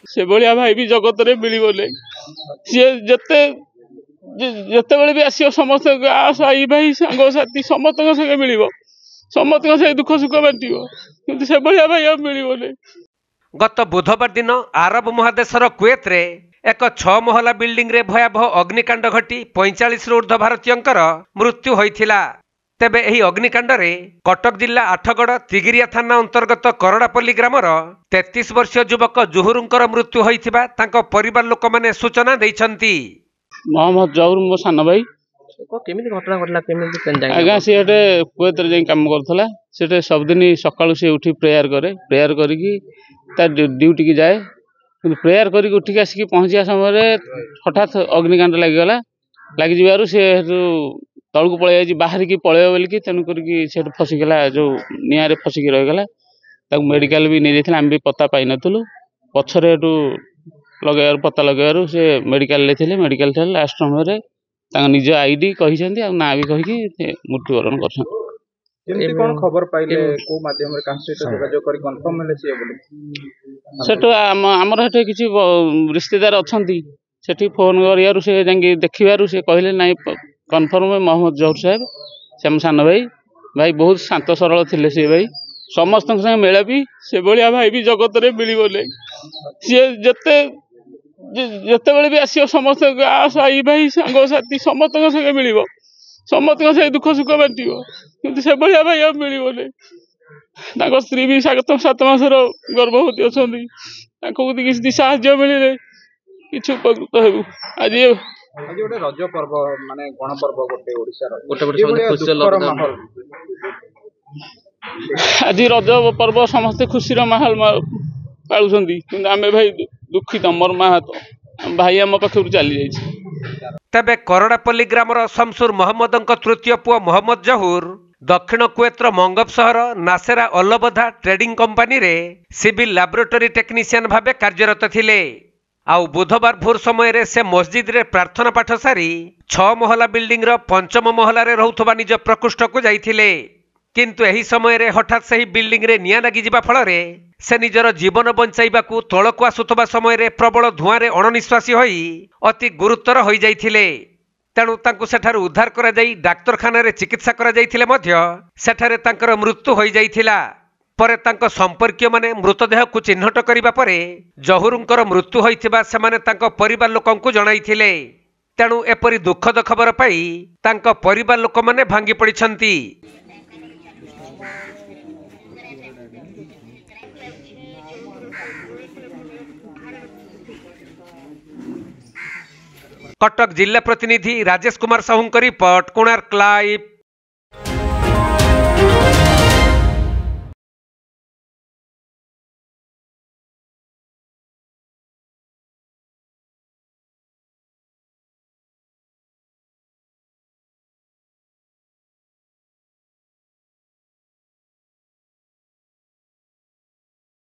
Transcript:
से भाया भाई भी जगत रे मिलने सी जिते जिते भी आस समस्त साई भाई सांग साथी समस्त संगे मिल समस्त से दुख सुख बांट कि से भाया भाई मिलने। गत बुधवार दिन आरब महादेशर कुवेत रे एक 6 महला बिल्डिंग रे भयावह अग्निकांड घटी 45 ऊर्ध्व भारतीयंकर मृत्यु होइथिला। तेबे एही अग्निकांड रे कटक जिला आठगड़ तिगिरिया थाना अंतर्गत करड़ापल्ली ग्रामर 33 वर्षीय युवक जुहुरुंकर मृत्यु होइथिबा तांको परिवार लोक माने सूचना दैछंती। मोहम्मद जहुर मो सान भाई केमिति घटना घटला केमिति आगा सी एटे कुवेत रे काम करथला सेटे सब दिन सकाळु से उठी प्रेयर करिकी ता ड्यूटी की जाए कि प्रेयर करिकी उठिक आसिक पहुंचा समय हठात अग्निकांड लगिगला लगिबार से तलू पलि बाहर की पलैब बोलिकी तेणुक फसिगला जो निआरे फसिकी रहीगला मेडिकल भी नहीं जाइए आम भी पता पाई नथुलु पछरे लगे पता लगे से मेडिकल मेडिकल लास्ट समय निज आईडी कही ना भी कहीकि मृत्युवरण कर खबर पाइले को माध्यम रे काह सहित जोगाजोग करी कंफर्म हेले से बोली सेटो हमर हेटे किछि रिश्तेदार अछंती सेठी फोन करियारु से जांगी देखिबारु से कहले नाही कंफर्म मोहम्मद जहुर साहब श्याम सान भाई भाई बहुत शांत सरल थिले से भाई समस्त संगे मेलापी से भाया भाई भी जगत रे मिलने सी जिते जिते भी आस समस्त साई भाई सांग साथी समस्त संगे मिल समस्त से दुख सुख बांट कि से भाया भाई मिलने स्त्री भी 7 मासर गर्भवती अच्छा किसी साहाय्य मिले कि उपकृत हेबू आज गोटे रज पर्व माने गण पर्व गोटे ओडिसा आज रज पर्व समस्ते खुशी माहौल पालुंट कि आम भाई दुखित मोर माहात भाई आम पाखर चली जाइए। तेबे करड़ापल्ली ग्रामर शमसुर मोहम्मद तृतीय पुओ मोहम्मद जहुर दक्षिण कुवेतर मंगब सहर नासेरा अल्लबधा ट्रेडिंग कंपानी रे सिविल लैबोरेटरी टेक्नीशियन भाबे कार्यरत थिले। आउ बुधवार भोर समय रे से मस्जिद रे प्रार्थना पाठ सारी 6 महला बिल्डिंग रो 5म महला रे रहुथबा निज प्रकोष्ठ को जाइथिले किंतु एही समय रे हठात सही बिल्डिंग रे निया लागि जिबा फल रे से निजर जीवन बंचाइबाकू तळकू आसुथबा समय रे प्रबल धुआं रे अणनिश्वासी होई अति गुरुतर होई जाइथिले। तेणु तांकु सेठारु उद्धार करा जाई डाक्तरखाना रे चिकित्सा करा जाइथिले मध्य सेठारे तांकर मृत्यु होई जाइथिला। परे तांको संपर्कीय माने मृतदेह को चिन्हट करिबा परे जहुरुंकर मृत्यु होइथिबा सेमाने तांको परिवार लोकंकु जणाइथिले। तेणु एपरि दुखद खबर पाई तांको परिवार लोक माने भांगी पड़िछंती। कटक जिला प्रतिनिधि राजेश कुमार साहू रिपोर्ट कोणार्क लाइव।